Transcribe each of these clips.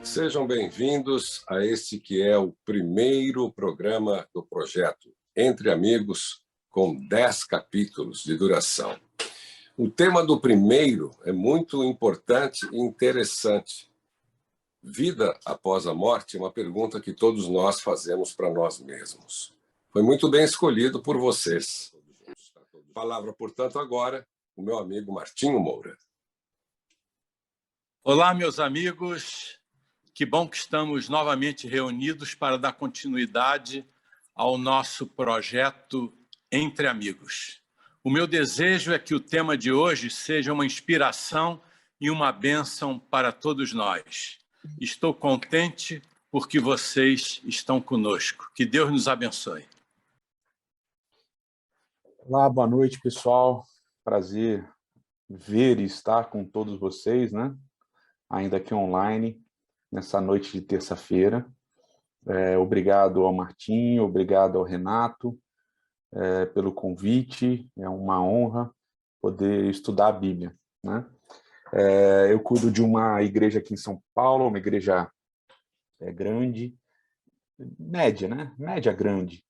Sejam bem-vindos a esse que é o primeiro programa do projeto Entre Amigos, com 10 capítulos de duração. O tema do primeiro é muito importante e interessante. Vida após a morte é uma pergunta que todos nós fazemos para nós mesmos. Foi muito bem escolhido por vocês. Palavra, portanto, agora, o meu amigo Martinho Moura. Olá, meus amigos. Que bom que estamos novamente reunidos para dar continuidade ao nosso projeto Entre Amigos. O meu desejo é que o tema de hoje seja uma inspiração e uma bênção para todos nós. Estou contente porque vocês estão conosco. Que Deus nos abençoe. Olá, boa noite, pessoal. Prazer ver e estar com todos vocês, né? Ainda aqui online, nessa noite de terça-feira. Obrigado ao Martinho, obrigado ao Renato pelo convite. É uma honra poder estudar a Bíblia, né? Eu cuido de uma igreja aqui em São Paulo, uma igreja grande, média, né? Média grande.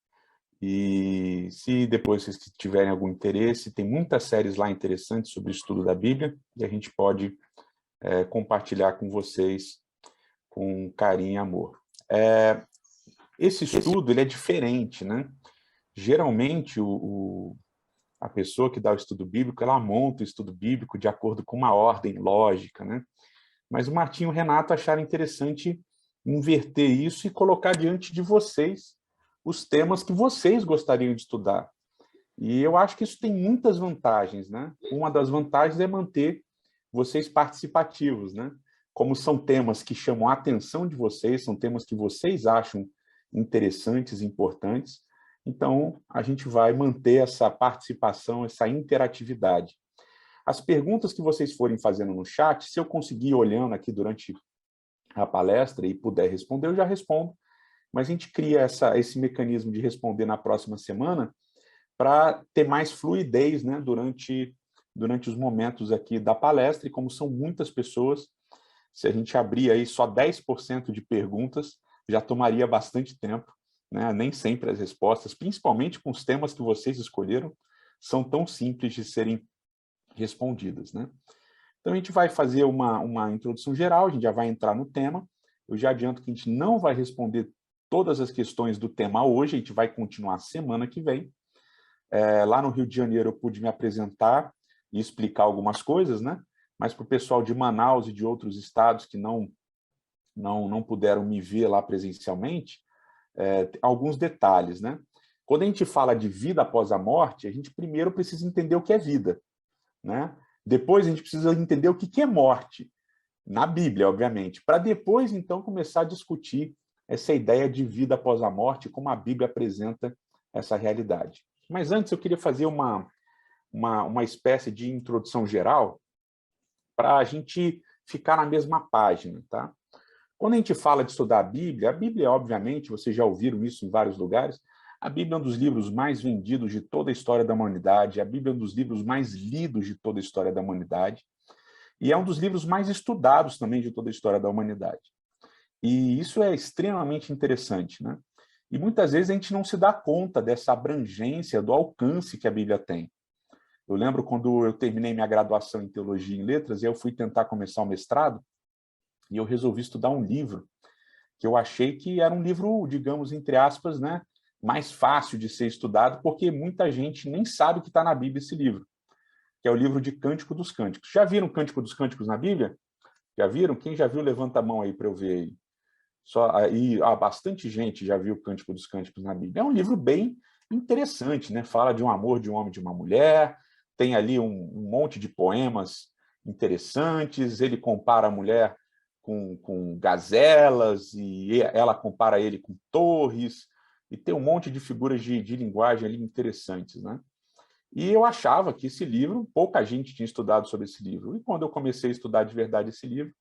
E se depois vocês tiverem algum interesse, tem muitas séries lá interessantes sobre o estudo da Bíblia e a gente pode compartilhar com vocês com carinho e amor. Esse estudo ele é diferente, né? Geralmente, a pessoa que dá o estudo bíblico, ela monta o estudo bíblico de acordo com uma ordem lógica, né? Mas o Martinho e o Renato acharam interessante inverter isso e colocar diante de vocês os temas que vocês gostariam de estudar. E eu acho que isso tem muitas vantagens, né? Uma das vantagens é manter vocês participativos, né? Como são temas que chamam a atenção de vocês, são temas que vocês acham interessantes e importantes, então a gente vai manter essa participação, essa interatividade. As perguntas que vocês forem fazendo no chat, se eu conseguir ir olhando aqui durante a palestra e puder responder, eu já respondo, mas a gente cria esse mecanismo de responder na próxima semana para ter mais fluidez, né, durante os momentos aqui da palestra, e como são muitas pessoas, se a gente abrir aí só 10% de perguntas, já tomaria bastante tempo, né? Nem sempre as respostas, principalmente com os temas que vocês escolheram, são tão simples de serem respondidas, né? Então a gente vai fazer uma introdução geral, a gente já vai entrar no tema. Eu já adianto que a gente não vai responder todas as questões do tema hoje, a gente vai continuar semana que vem. Lá no Rio de Janeiro eu pude me apresentar e explicar algumas coisas, né? Mas para o pessoal de Manaus e de outros estados que não puderam me ver lá presencialmente, alguns detalhes, né? Quando a gente fala de vida após a morte, a gente primeiro precisa entender o que é vida, né? Depois a gente precisa entender o que é morte, na Bíblia, obviamente, para depois, então, começar a discutir essa ideia de vida após a morte, como a Bíblia apresenta essa realidade. Mas antes eu queria fazer uma espécie de introdução geral para a gente ficar na mesma página, tá? Quando a gente fala de estudar a Bíblia, obviamente, vocês já ouviram isso em vários lugares, a Bíblia é um dos livros mais vendidos de toda a história da humanidade, a Bíblia é um dos livros mais lidos de toda a história da humanidade, e é um dos livros mais estudados também de toda a história da humanidade. E isso é extremamente interessante, né? E muitas vezes a gente não se dá conta dessa abrangência, do alcance que a Bíblia tem. Eu lembro quando eu terminei minha graduação em Teologia e Letras, e eu fui tentar começar o mestrado, e eu resolvi estudar um livro que eu achei que era um livro, digamos, entre aspas, né, mais fácil de ser estudado, porque muita gente nem sabe que está na Bíblia esse livro, que é o livro de Cântico dos Cânticos. Já viram Cântico dos Cânticos na Bíblia? Já viram? Quem já viu, levanta a mão aí para eu ver aí. Bastante gente já viu o Cântico dos Cânticos na Bíblia. É um livro bem interessante, né? Fala de um amor de um homem e de uma mulher, tem ali um monte de poemas interessantes, ele compara a mulher com gazelas, e ela compara ele com torres, e tem um monte de figuras de linguagem ali interessantes, né? E eu achava que esse livro, pouca gente tinha estudado sobre esse livro. E quando eu comecei a estudar de verdade esse livro,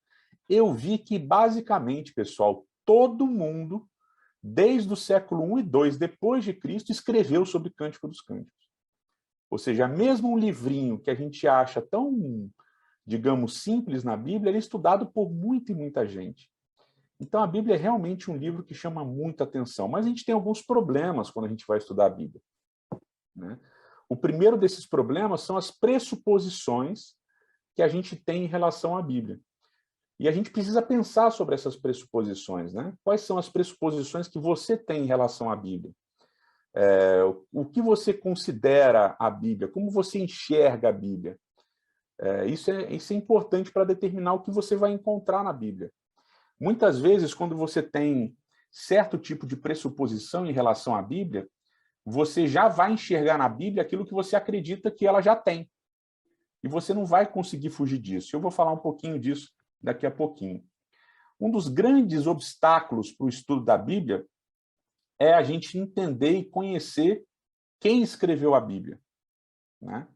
eu vi que, basicamente, pessoal, todo mundo, desde o século I e II depois de Cristo, escreveu sobre Cântico dos Cânticos. Ou seja, mesmo um livrinho que a gente acha tão, digamos, simples na Bíblia, ele é estudado por muita e muita gente. Então, a Bíblia é realmente um livro que chama muita atenção, mas a gente tem alguns problemas quando a gente vai estudar a Bíblia, né? O primeiro desses problemas são as pressuposições que a gente tem em relação à Bíblia. E a gente precisa pensar sobre essas pressuposições, né? Quais são as pressuposições que você tem em relação à Bíblia? O que você considera a Bíblia? Como você enxerga a Bíblia? Isso é importante para determinar o que você vai encontrar na Bíblia. Muitas vezes, quando você tem certo tipo de pressuposição em relação à Bíblia, você já vai enxergar na Bíblia aquilo que você acredita que ela já tem. E você não vai conseguir fugir disso. Eu vou falar um pouquinho disso daqui a pouquinho. Um dos grandes obstáculos para o estudo da Bíblia é a gente entender e conhecer quem escreveu a Bíblia, né?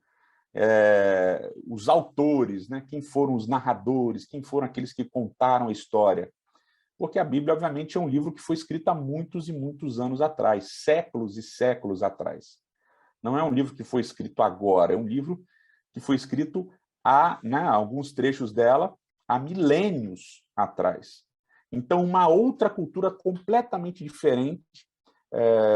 Os autores, né? Quem foram os narradores, quem foram aqueles que contaram a história. Porque a Bíblia, obviamente, é um livro que foi escrito há muitos e muitos anos atrás, séculos e séculos atrás. Não é um livro que foi escrito agora, é um livro que foi escrito há, né, alguns trechos dela, há milênios atrás. Então, uma outra cultura completamente diferente,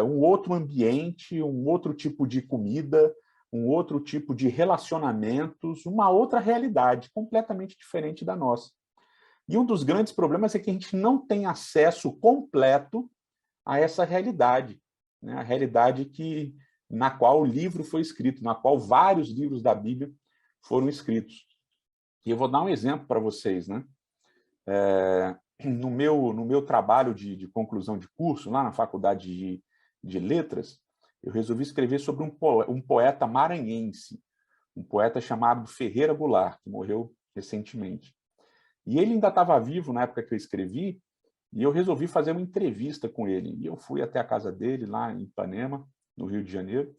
um outro ambiente, um outro tipo de comida, um outro tipo de relacionamentos, uma outra realidade completamente diferente da nossa. E um dos grandes problemas é que a gente não tem acesso completo a essa realidade, né? A realidade na qual o livro foi escrito, na qual vários livros da Bíblia foram escritos. E eu vou dar um exemplo para vocês, né? No meu trabalho de conclusão de curso, lá na Faculdade de Letras, eu resolvi escrever sobre um poeta maranhense, um poeta chamado Ferreira Goulart, que morreu recentemente. E ele ainda estava vivo na época que eu escrevi, e eu resolvi fazer uma entrevista com ele. E eu fui até a casa dele, lá em Ipanema, no Rio de Janeiro,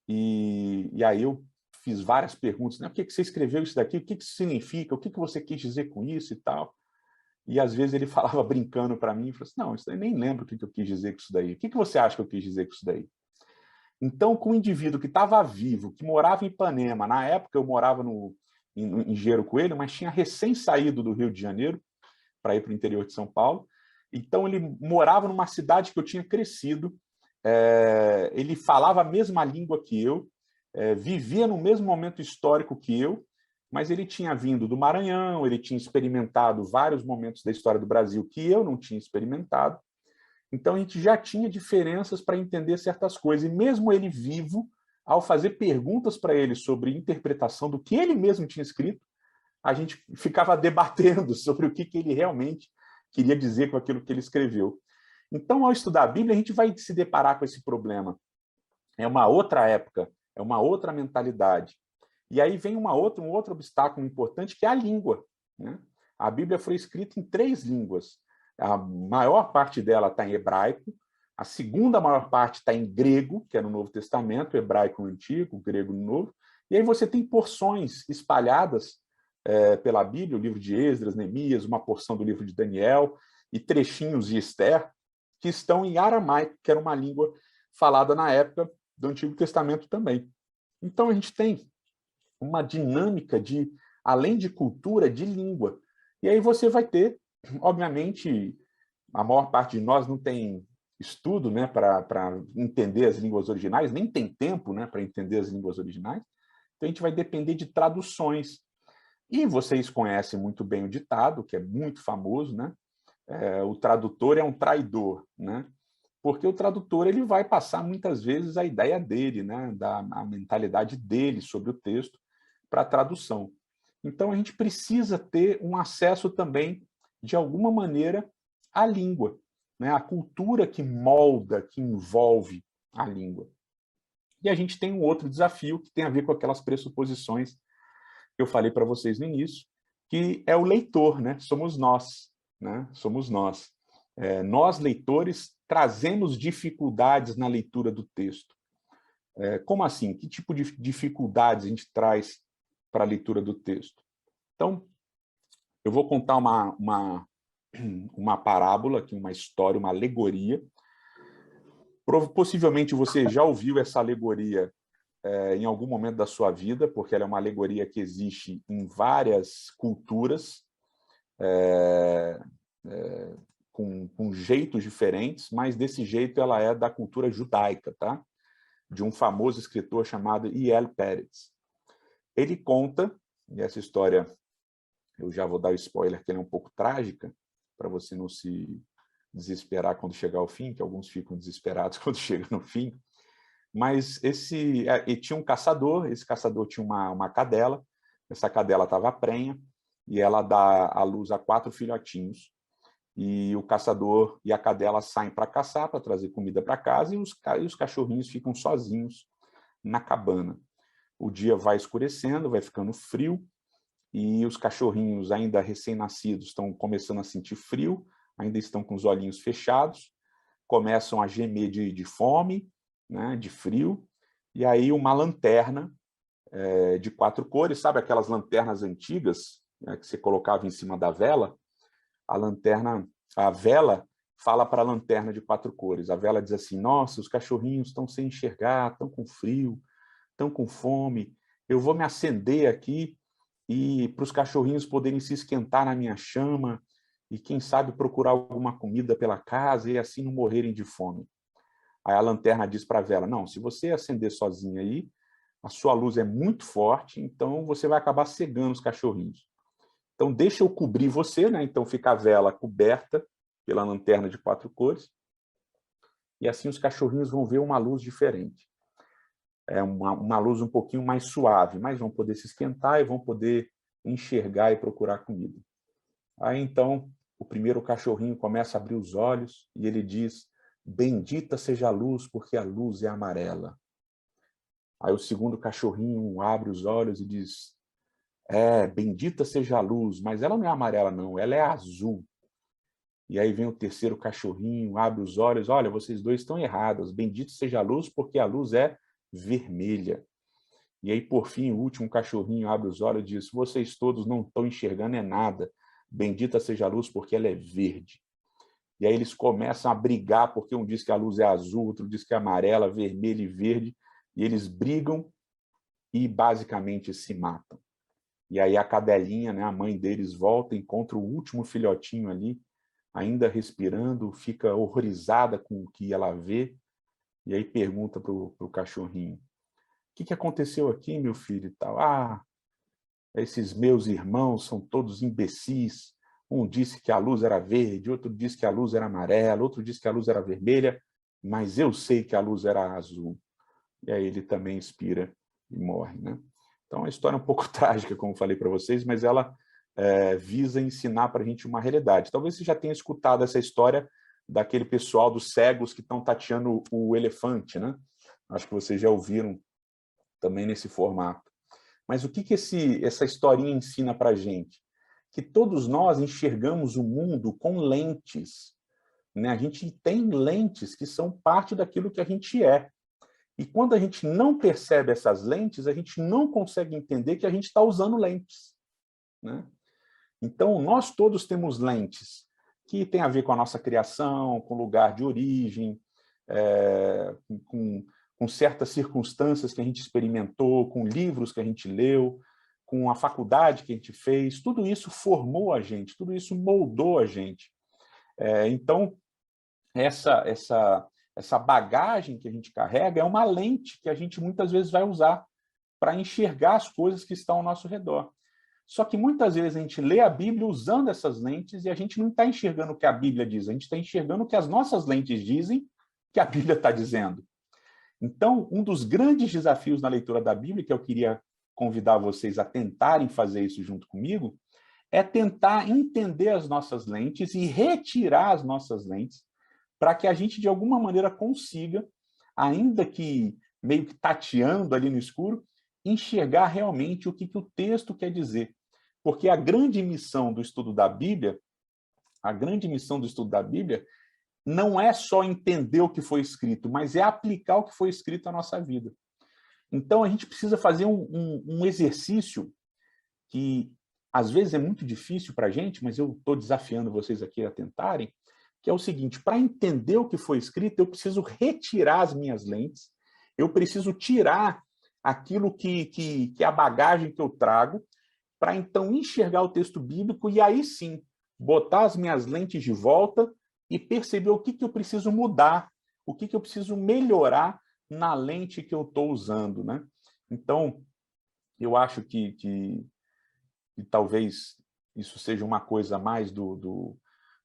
e aí eu fiz várias perguntas, né? Por que você escreveu isso daqui? O que isso significa? O que você quis dizer com isso e tal? E às vezes ele falava brincando para mim, falou assim, não, isso daí nem lembro o que eu quis dizer com isso daí. O que você acha que eu quis dizer com isso daí? Então, com um indivíduo que estava vivo, que morava em Ipanema, na época eu morava em Engenheiro Coelho, mas tinha recém saído do Rio de Janeiro para ir para o interior de São Paulo. Então, ele morava numa cidade que eu tinha crescido, ele falava a mesma língua que eu, vivia no mesmo momento histórico que eu, mas ele tinha vindo do Maranhão, ele tinha experimentado vários momentos da história do Brasil que eu não tinha experimentado. Então, a gente já tinha diferenças para entender certas coisas. E mesmo ele vivo, ao fazer perguntas para ele sobre interpretação do que ele mesmo tinha escrito, a gente ficava debatendo sobre o que ele realmente queria dizer com aquilo que ele escreveu. Então, ao estudar a Bíblia, a gente vai se deparar com esse problema. É uma outra época, é uma outra mentalidade. E aí vem um outro obstáculo importante, que é a língua, né? A Bíblia foi escrita em 3 línguas. A maior parte dela está em hebraico, a segunda maior parte está em grego, que é no Novo Testamento, hebraico no Antigo, grego no Novo, e aí você tem porções espalhadas pela Bíblia, o livro de Esdras, Neemias, uma porção do livro de Daniel, e trechinhos de Esther, que estão em aramaico, que era uma língua falada na época do Antigo Testamento também. Então a gente tem uma dinâmica de, além de cultura, de língua. E aí você vai ter, obviamente, a maior parte de nós não tem estudo, né, para entender as línguas originais, nem tem tempo, né, para entender as línguas originais. Então a gente vai depender de traduções. E vocês conhecem muito bem o ditado, que é muito famoso, né? O tradutor é um traidor, né? Porque o tradutor ele vai passar muitas vezes a ideia dele, né? A mentalidade dele sobre o texto para a tradução. Então, a gente precisa ter um acesso também, de alguma maneira, à língua, né? À cultura que molda, que envolve a língua. E a gente tem um outro desafio que tem a ver com aquelas pressuposições que eu falei para vocês no início, que é o leitor, né? Somos nós, né? Somos nós. Nós, leitores, trazemos dificuldades na leitura do texto. Como assim? Que tipo de dificuldades a gente traz para a leitura do texto? Então, eu vou contar uma parábola, aqui, uma história, uma alegoria. Possivelmente você já ouviu essa alegoria em algum momento da sua vida, porque ela é uma alegoria que existe em várias culturas, com jeitos diferentes, mas desse jeito ela é da cultura judaica, tá? De um famoso escritor chamado E.L. Peretz. Ele conta, e essa história, eu já vou dar o spoiler, que ela é um pouco trágica, para você não se desesperar quando chegar ao fim, que alguns ficam desesperados quando chega no fim. Mas e tinha um caçador, esse caçador tinha uma cadela, essa cadela estava prenha, e ela dá à luz a 4 filhotinhos, e o caçador e a cadela saem para caçar, para trazer comida para casa, e os cachorrinhos ficam sozinhos na cabana. O dia vai escurecendo, vai ficando frio, e os cachorrinhos ainda recém-nascidos estão começando a sentir frio, ainda estão com os olhinhos fechados, começam a gemer de fome, né, de frio, e aí uma lanterna de 4 cores, sabe aquelas lanternas antigas, né, que você colocava em cima da vela? A vela fala para a lanterna de 4 cores. A vela diz assim: nossa, os cachorrinhos estão sem enxergar, estão com frio, estão com fome, eu vou me acender aqui e para os cachorrinhos poderem se esquentar na minha chama e, quem sabe, procurar alguma comida pela casa e assim não morrerem de fome. Aí a lanterna diz para a vela: não, se você acender sozinha aí, a sua luz é muito forte, então você vai acabar cegando os cachorrinhos. Então deixa eu cobrir você, né? Então fica a vela coberta pela lanterna de 4 cores, e assim os cachorrinhos vão ver uma luz diferente. É uma luz um pouquinho mais suave, mas vão poder se esquentar e vão poder enxergar e procurar comida. Aí então o primeiro cachorrinho começa a abrir os olhos e ele diz: bendita seja a luz, porque a luz é amarela. Aí o segundo cachorrinho abre os olhos e diz: bendita seja a luz, mas ela não é amarela não, ela é azul. E aí vem o terceiro cachorrinho, abre os olhos: olha, vocês dois estão errados, bendito seja a luz, porque a luz é vermelha. E aí, por fim, o último cachorrinho abre os olhos e diz: vocês todos não estão enxergando nada, bendita seja a luz, porque ela é verde. E aí eles começam a brigar, porque um diz que a luz é azul, outro diz que é amarela, vermelha e verde, e eles brigam e basicamente se matam. E aí a cadelinha, né, a mãe deles, volta, encontra o último filhotinho ali, ainda respirando, fica horrorizada com o que ela vê, e aí pergunta para o cachorrinho: o que aconteceu aqui, meu filho? E tal. Esses meus irmãos são todos imbecis. Um disse que a luz era verde, outro disse que a luz era amarela, outro disse que a luz era vermelha, mas eu sei que a luz era azul. E aí ele também expira e morre, né? Então, é uma história um pouco trágica, como falei para vocês, mas ela visa ensinar para a gente uma realidade. Talvez você já tenha escutado essa história daquele pessoal dos cegos que estão tateando o elefante, né? Acho que vocês já ouviram também nesse formato. Mas o que essa historinha ensina para a gente? Que todos nós enxergamos o mundo com lentes, né? A gente tem lentes que são parte daquilo que a gente é. E quando a gente não percebe essas lentes, a gente não consegue entender que a gente está usando lentes, né? Então, nós todos temos lentes que tem a ver com a nossa criação, com o lugar de origem, com certas circunstâncias que a gente experimentou, com livros que a gente leu, com a faculdade que a gente fez. Tudo isso formou a gente, tudo isso moldou a gente. Então, essa bagagem que a gente carrega é uma lente que a gente muitas vezes vai usar para enxergar as coisas que estão ao nosso redor. Só que muitas vezes a gente lê a Bíblia usando essas lentes e a gente não está enxergando o que a Bíblia diz, a gente está enxergando o que as nossas lentes dizem que a Bíblia está dizendo. Então, um dos grandes desafios na leitura da Bíblia, que eu queria convidar vocês a tentarem fazer isso junto comigo, é tentar entender as nossas lentes e retirar as nossas lentes para que a gente, de alguma maneira, consiga, ainda que meio que tateando ali no escuro, enxergar realmente o que o texto quer dizer. Porque a grande missão do estudo da Bíblia, não é só entender o que foi escrito, mas é aplicar o que foi escrito à nossa vida. Então, a gente precisa fazer um exercício que, às vezes, é muito difícil para a gente, mas eu estou desafiando vocês aqui a tentarem, que é o seguinte: para entender o que foi escrito, eu preciso retirar as minhas lentes, eu preciso tirar aquilo que é a bagagem que eu trago, para então enxergar o texto bíblico e aí sim botar as minhas lentes de volta e perceber o que eu preciso mudar, o que eu preciso melhorar na lente que eu estou usando, né? Então, eu acho que talvez isso seja uma coisa mais do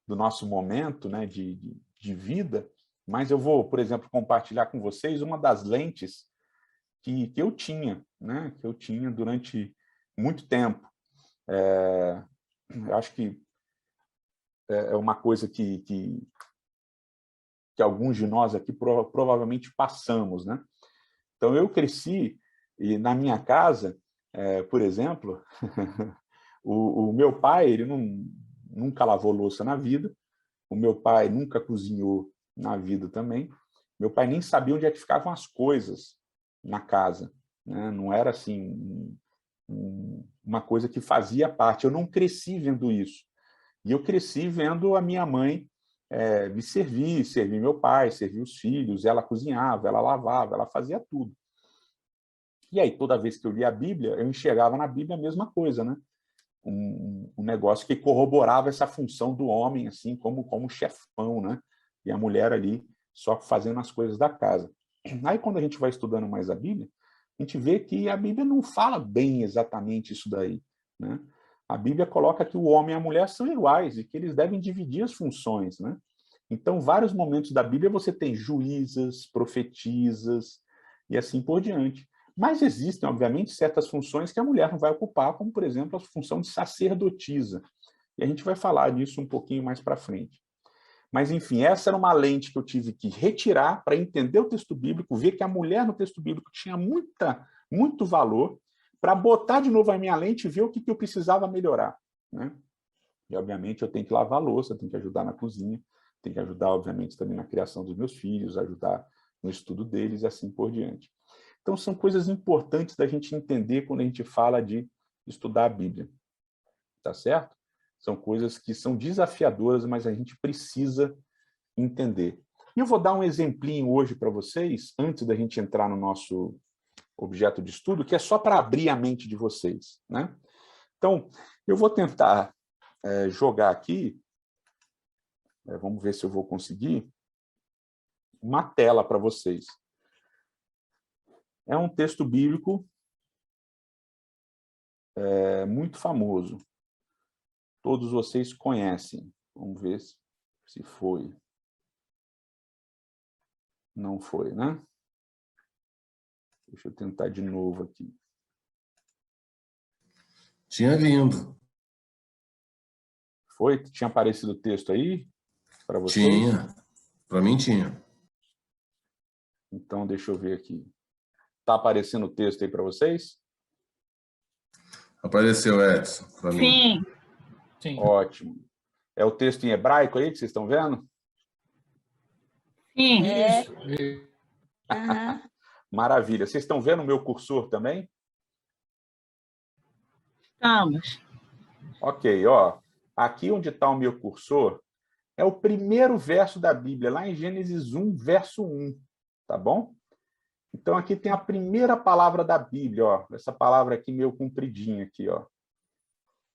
nosso momento, né, de vida, mas eu vou, por exemplo, compartilhar com vocês uma das lentes que eu tinha, né, que eu tinha durante muito tempo. Eu acho que é uma coisa que alguns de nós aqui provavelmente passamos, né? Então, eu cresci, e na minha casa, por exemplo, o meu pai, ele nunca lavou louça na vida, o meu pai nunca cozinhou na vida também, meu pai nem sabia onde é que ficavam as coisas na casa, né? Não era assim uma coisa que fazia parte, eu não cresci vendo isso. E eu cresci vendo a minha mãe me servir meu pai, servir os filhos, ela cozinhava, ela lavava, ela fazia tudo. E aí, toda vez que eu lia a Bíblia, eu enxergava na Bíblia a mesma coisa, né? Um negócio que corroborava essa função do homem, assim, como chefão, né? E a mulher ali só fazendo as coisas da casa. Aí, quando a gente vai estudando mais a Bíblia, a gente vê que a Bíblia não fala bem exatamente isso daí, né? A Bíblia coloca que o homem e a mulher são iguais e que eles devem dividir as funções, né? Então, vários momentos da Bíblia você tem juízas, profetisas e assim por diante. Mas existem, obviamente, certas funções que a mulher não vai ocupar, como, por exemplo, a função de sacerdotisa. E a gente vai falar disso um pouquinho mais para frente. Mas, enfim, essa era uma lente que eu tive que retirar para entender o texto bíblico, ver que a mulher no texto bíblico tinha muito valor, para botar de novo a minha lente e ver o que eu precisava melhorar, né? E, obviamente, eu tenho que lavar a louça, tenho que ajudar na cozinha, tenho que ajudar, obviamente, também na criação dos meus filhos, ajudar no estudo deles e assim por diante. Então, são coisas importantes da gente entender quando a gente fala de estudar a Bíblia, tá certo? São coisas que são desafiadoras, mas a gente precisa entender. E eu vou dar um exemplinho hoje para vocês, antes da gente entrar no nosso objeto de estudo, que é só para abrir a mente de vocês, né? Então, eu vou tentar jogar aqui, vamos ver se eu vou conseguir, uma tela para vocês. É um texto bíblico muito famoso. Todos vocês conhecem. Vamos ver se foi. Não foi, né? Deixa eu tentar de novo aqui. Tinha vindo. Foi? Tinha aparecido o texto aí para vocês? Tinha. Para mim tinha. Então, deixa eu ver aqui. Está aparecendo o texto aí para vocês? Apareceu, Edson, para mim. Sim. Ótimo. É o texto em hebraico aí que vocês estão vendo? Sim. Uhum. Maravilha. Vocês estão vendo o meu cursor também? Estamos. Ok, ó. Aqui onde está o meu cursor é o primeiro verso da Bíblia, lá em Gênesis 1, verso 1. Tá bom? Então, aqui tem a primeira palavra da Bíblia, ó. Essa palavra aqui meio compridinha aqui, ó.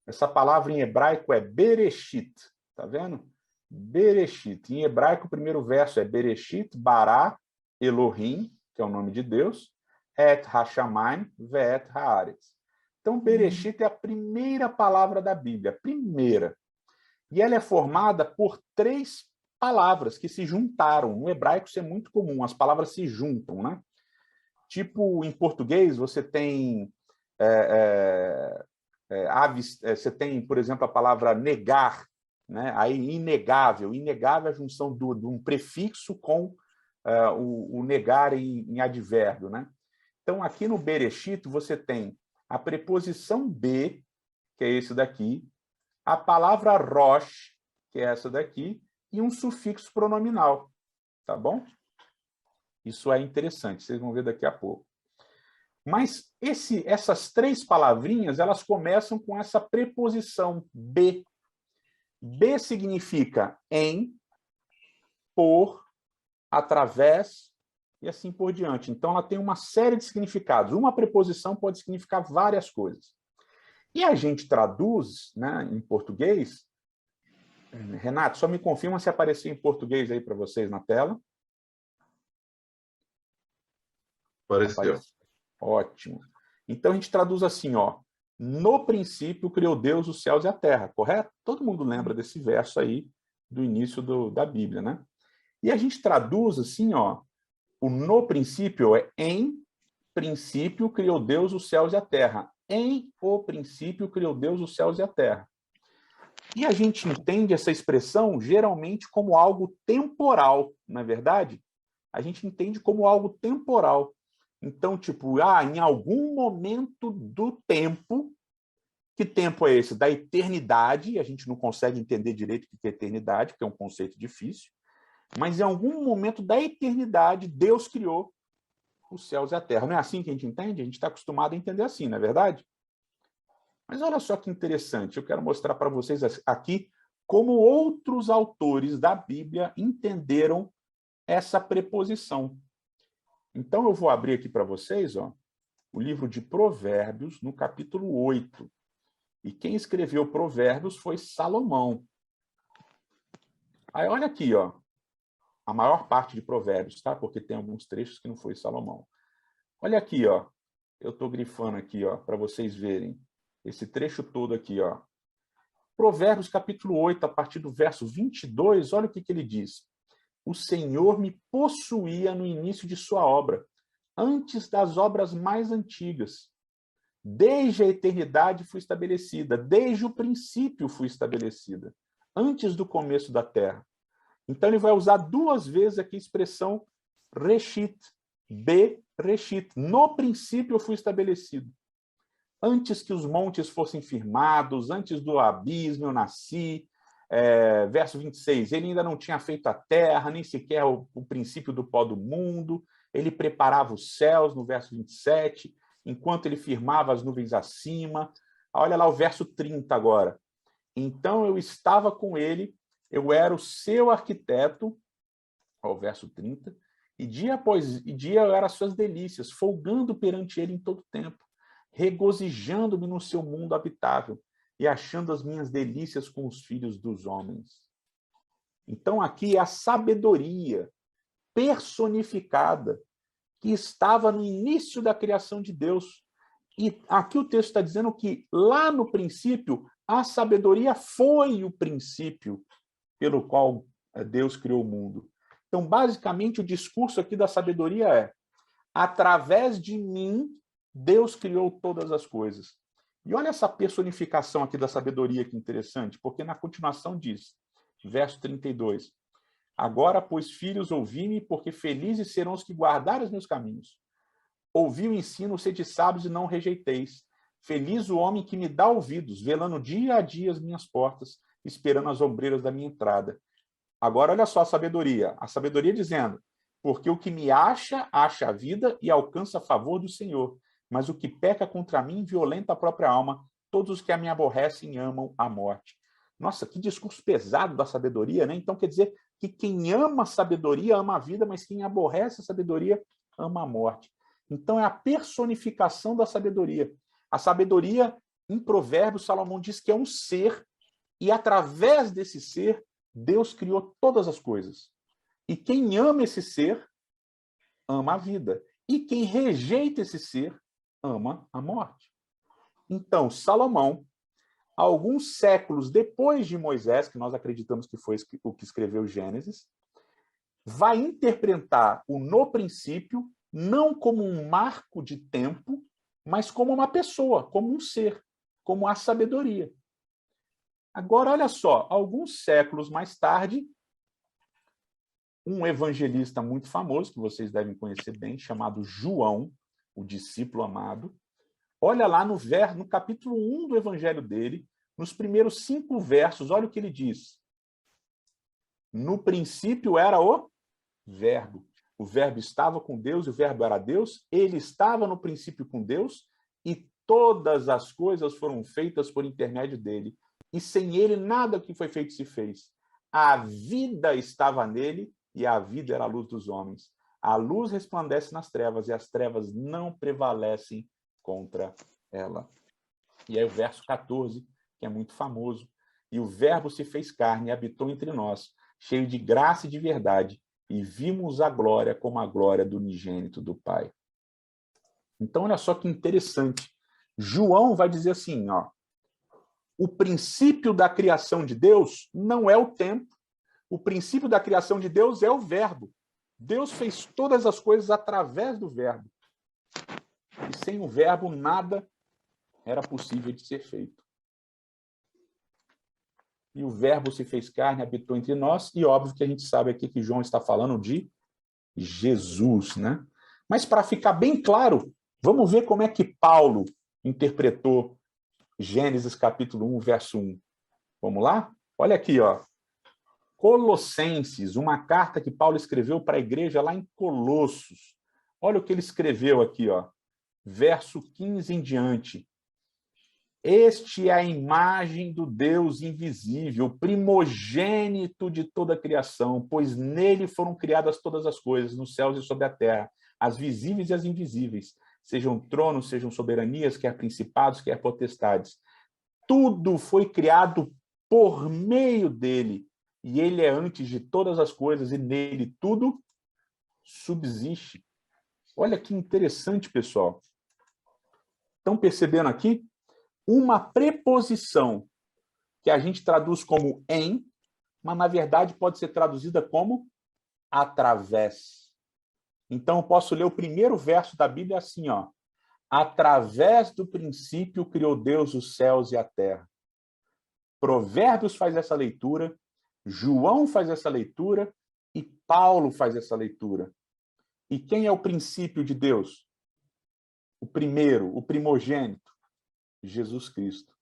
Essa palavra em hebraico é Bereshit. Tá vendo? Bereshit. Em hebraico, o primeiro verso é Bereshit, bara, Elohim, que é o nome de Deus, et hashamayim, ve'et haaretz. Então, Bereshit é a primeira palavra da Bíblia, a primeira. E ela é formada por 3 palavras que se juntaram. No hebraico isso é muito comum, as palavras se juntam, né? Tipo, em português, você tem você tem, por exemplo, a palavra negar, né? Aí, inegável. Inegável é a junção de um prefixo com o negar em advérbio, né? Então, aqui no Bereshit, você tem a preposição be, que é esse daqui, a palavra rosh, que é essa daqui, e um sufixo pronominal, tá bom? Isso é interessante, vocês vão ver daqui a pouco. Mas essas 3 palavrinhas, elas começam com essa preposição be. Be significa em, por, através e assim por diante. Então, ela tem uma série de significados. Uma preposição pode significar várias coisas. E a gente traduz, né, em português, Renato, só me confirma se apareceu em português aí para vocês na tela. Apareceu. Ótimo. Então, a gente traduz assim, ó. No princípio, criou Deus os céus e a terra, correto? Todo mundo lembra desse verso aí do início da Bíblia, né? E a gente traduz assim, ó. O no princípio é em princípio criou Deus os céus e a terra. Em o princípio criou Deus os céus e a terra. E a gente entende essa expressão geralmente como algo temporal, não é verdade? A gente entende como algo temporal. Então, tipo, em algum momento do tempo, que tempo é esse? Da eternidade, a gente não consegue entender direito o que é eternidade, porque é um conceito difícil, mas em algum momento da eternidade, Deus criou os céus e a terra. Não é assim que a gente entende? A gente está acostumado a entender assim, não é verdade? Mas olha só que interessante, eu quero mostrar para vocês aqui como outros autores da Bíblia entenderam essa preposição. Então, eu vou abrir aqui para vocês, ó, o livro de Provérbios, no capítulo 8. E quem escreveu Provérbios foi Salomão. Aí, olha aqui, ó, a maior parte de Provérbios, tá? Porque tem alguns trechos que não foi Salomão. Olha aqui, ó, eu estou grifando aqui, ó, para vocês verem esse trecho todo aqui, ó. Provérbios, capítulo 8, a partir do verso 22, olha o que ele diz. O Senhor me possuía no início de sua obra, antes das obras mais antigas. Desde a eternidade fui estabelecida, desde o princípio fui estabelecida, antes do começo da terra. Então ele vai usar duas vezes aqui a expressão reshit, be-reshit. No princípio eu fui estabelecido. Antes que os montes fossem firmados, antes do abismo eu nasci. Verso 26, ele ainda não tinha feito a terra, nem sequer o princípio do pó do mundo, ele preparava os céus, no verso 27, enquanto ele firmava as nuvens acima. Olha lá o verso 30 agora. Então eu estava com ele, eu era o seu arquiteto, ó, o verso 30, e dia após dia eu era as suas delícias, folgando perante ele em todo tempo, regozijando-me no seu mundo habitável, e achando as minhas delícias com os filhos dos homens. Então, aqui é a sabedoria personificada que estava no início da criação de Deus. E aqui o texto está dizendo que, lá no princípio, a sabedoria foi o princípio pelo qual Deus criou o mundo. Então, basicamente, o discurso aqui da sabedoria é: através de mim, Deus criou todas as coisas. E olha essa personificação aqui da sabedoria, que interessante, porque na continuação diz, verso 32, agora, pois, filhos, ouvi-me, porque felizes serão os que guardarem os meus caminhos. Ouvi o ensino, sede sábios e não rejeiteis. Feliz o homem que me dá ouvidos, velando dia a dia as minhas portas, esperando as ombreiras da minha entrada. Agora, olha só a sabedoria dizendo, porque o que me acha, acha a vida e alcança a favor do Senhor. Mas o que peca contra mim violenta a própria alma. Todos os que a me aborrecem amam a morte. Nossa, que discurso pesado da sabedoria, né? Então quer dizer que quem ama a sabedoria ama a vida, mas quem aborrece a sabedoria ama a morte. Então é a personificação da sabedoria. A sabedoria, em Provérbios, Salomão diz que é um ser, e através desse ser, Deus criou todas as coisas. E quem ama esse ser, ama a vida. E quem rejeita esse ser, ama a morte. Então, Salomão, alguns séculos depois de Moisés, que nós acreditamos que foi o que escreveu Gênesis, vai interpretar o no princípio não como um marco de tempo, mas como uma pessoa, como um ser, como a sabedoria. Agora, olha só, alguns séculos mais tarde, um evangelista muito famoso, que vocês devem conhecer bem, chamado João, o discípulo amado, olha lá no capítulo 1 do evangelho dele, nos primeiros 5 versos, olha o que ele diz. No princípio era o verbo. O verbo estava com Deus, o verbo era Deus, ele estava no princípio com Deus, e todas as coisas foram feitas por intermédio dele. E sem ele nada que foi feito se fez. A vida estava nele, e a vida era a luz dos homens. A luz resplandece nas trevas, e as trevas não prevalecem contra ela. E aí o verso 14, que é muito famoso. e o Verbo se fez carne e habitou entre nós, cheio de graça e de verdade, e vimos a glória como a glória do unigênito do Pai. Então, olha só que interessante. João vai dizer assim, ó, o princípio da criação de Deus não é o tempo, o princípio da criação de Deus é o Verbo. Deus fez todas as coisas através do Verbo. E sem o Verbo, nada era possível de ser feito. E o Verbo se fez carne, habitou entre nós, e óbvio que a gente sabe aqui que João está falando de Jesus, né? Mas para ficar bem claro, vamos ver como é que Paulo interpretou Gênesis capítulo 1, verso 1. Vamos lá? Olha aqui, ó. Colossenses, uma carta que Paulo escreveu para a igreja lá em Colossos. Olha o que ele escreveu aqui, ó. Verso 15 em diante. Este é a imagem do Deus invisível, primogênito de toda a criação, pois nele foram criadas todas as coisas, nos céus e sobre a terra, as visíveis e as invisíveis, sejam tronos, sejam soberanias, quer principados, quer potestades. Tudo foi criado por meio dele, e ele é antes de todas as coisas, e nele tudo subsiste. Olha que interessante, pessoal. Estão percebendo aqui? Uma preposição que a gente traduz como em, mas na verdade pode ser traduzida como através. Então eu posso ler o primeiro verso da Bíblia assim, ó. Através do princípio criou Deus os céus e a terra. Provérbios faz essa leitura, João faz essa leitura e Paulo faz essa leitura. E quem é o princípio de Deus? O primeiro, o primogênito. Jesus Cristo.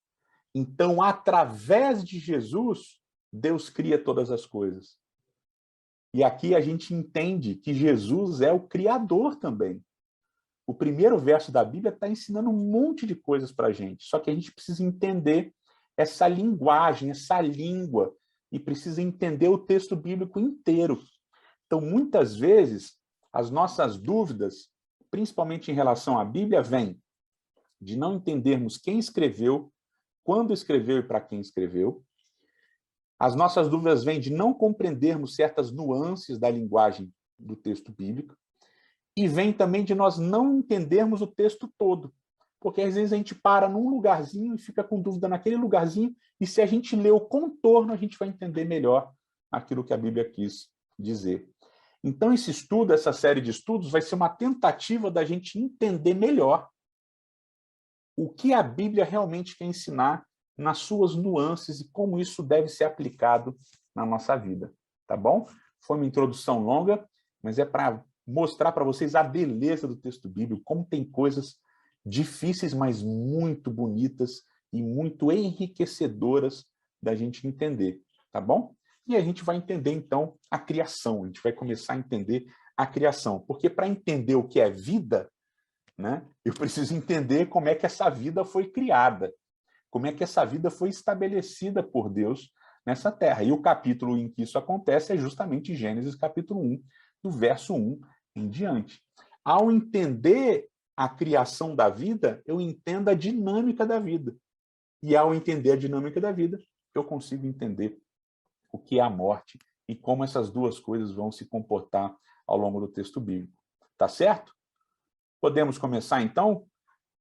Então, através de Jesus, Deus cria todas as coisas. E aqui a gente entende que Jesus é o Criador também. O primeiro verso da Bíblia está ensinando um monte de coisas para a gente, só que a gente precisa entender essa linguagem, essa língua, e precisa entender o texto bíblico inteiro. Então, muitas vezes, as nossas dúvidas, principalmente em relação à Bíblia, vêm de não entendermos quem escreveu, quando escreveu e para quem escreveu. As nossas dúvidas vêm de não compreendermos certas nuances da linguagem do texto bíblico. E vem também de nós não entendermos o texto todo. Porque às vezes a gente para num lugarzinho e fica com dúvida naquele lugarzinho, e se a gente ler o contorno, a gente vai entender melhor aquilo que a Bíblia quis dizer. Então esse estudo, essa série de estudos, vai ser uma tentativa da gente entender melhor o que a Bíblia realmente quer ensinar nas suas nuances e como isso deve ser aplicado na nossa vida, tá bom? Foi uma introdução longa, mas é para mostrar para vocês a beleza do texto bíblico, como tem coisas difíceis, mas muito bonitas e muito enriquecedoras da gente entender, tá bom? E a gente vai entender, então, a criação, a gente vai começar a entender a criação, porque para entender o que é vida, né? Eu preciso entender como é que essa vida foi criada, como é que essa vida foi estabelecida por Deus nessa terra. E o capítulo em que isso acontece é justamente Gênesis capítulo 1, do verso 1 em diante. Ao entender a criação da vida, eu entendo a dinâmica da vida. E ao entender a dinâmica da vida, eu consigo entender o que é a morte e como essas duas coisas vão se comportar ao longo do texto bíblico. Tá certo? Podemos começar, então,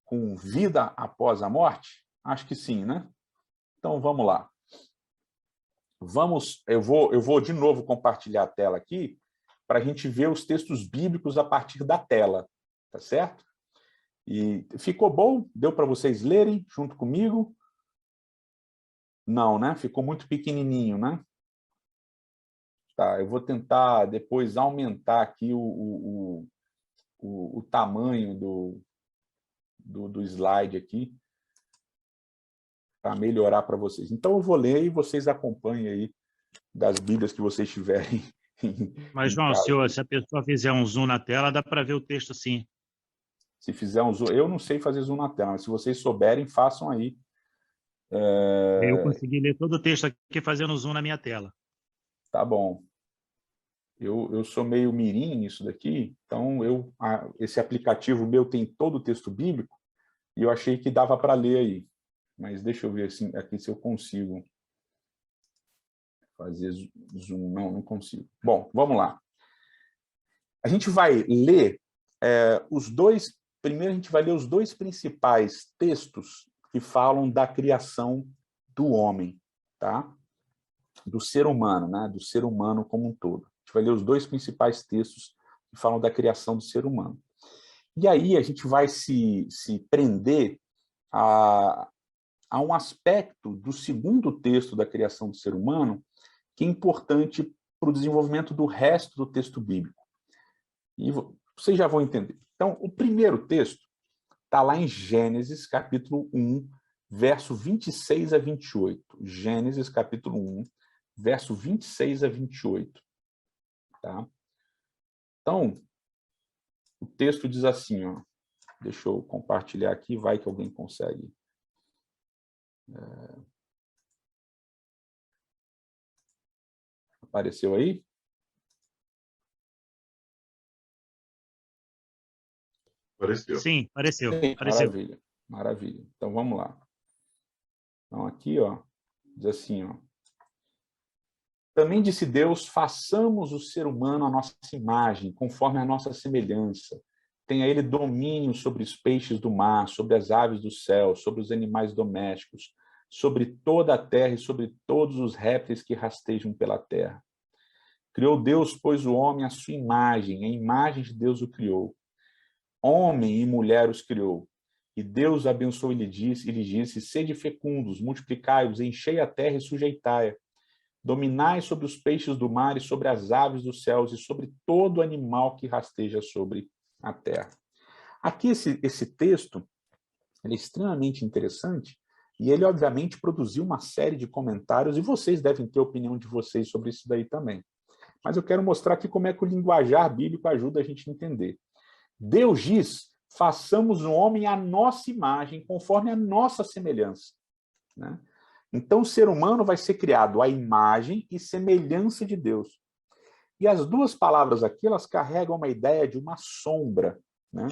com vida após a morte? Acho que sim, né? Então, vamos lá. Eu vou de novo compartilhar a tela aqui para a gente ver os textos bíblicos a partir da tela, tá certo? E ficou bom? Deu para vocês lerem junto comigo? Não, né? Ficou muito pequenininho, né? Tá, eu vou tentar depois aumentar aqui o tamanho do slide aqui para melhorar para vocês. Então, eu vou ler e vocês acompanhem aí das Bíblias que vocês tiverem. Mas, João, se a pessoa fizer um zoom na tela, dá para ver o texto sim. Se fizer um zoom, eu não sei fazer zoom na tela, mas se vocês souberem, façam aí. Eu consegui ler todo o texto aqui fazendo zoom na minha tela. Tá bom. Eu sou meio mirim nisso daqui, então esse aplicativo meu tem todo o texto bíblico e eu achei que dava para ler aí. Mas deixa eu ver assim, aqui se eu consigo. fazer zoom, não consigo. Bom, vamos lá. A gente vai ler primeiro a gente vai ler os dois principais textos que falam da criação do homem, tá? Do ser humano, né? Do ser humano como um todo. A gente vai ler os dois principais textos que falam da criação do ser humano. E aí a gente vai se prender a um aspecto do segundo texto da criação do ser humano que é importante para o desenvolvimento do resto do texto bíblico. E vocês já vão entender. Então, o primeiro texto está lá em Gênesis, capítulo 1, verso 26 a 28. Gênesis, capítulo 1, verso 26 a 28. Tá? Então, o texto diz assim, ó, deixa eu compartilhar aqui, vai que alguém consegue. Apareceu aí? Apareceu. Sim, apareceu. Maravilha, maravilha. Então, vamos lá. Então, aqui, ó, diz assim, ó. Também disse Deus, façamos o ser humano à nossa imagem, conforme a nossa semelhança. Tenha ele domínio sobre os peixes do mar, sobre as aves do céu, sobre os animais domésticos, sobre toda a terra e sobre todos os répteis que rastejam pela terra. Criou Deus, pois, o homem à sua imagem, a imagem de Deus o criou. Homem e mulher os criou. E Deus abençoou e lhe disse, sede fecundos, multiplicai-vos, enchei a terra e sujeitai-a. Dominai sobre os peixes do mar e sobre as aves dos céus e sobre todo animal que rasteja sobre a terra. Aqui esse texto ele é extremamente interessante e ele, obviamente, produziu uma série de comentários e vocês devem ter a opinião de vocês sobre isso daí também. Mas eu quero mostrar aqui como é que o linguajar bíblico ajuda a gente a entender. Deus diz, façamos o homem à nossa imagem, conforme a nossa semelhança. Né? Então, o ser humano vai ser criado à imagem e semelhança de Deus. E as duas palavras aqui, elas carregam uma ideia de uma sombra. Né?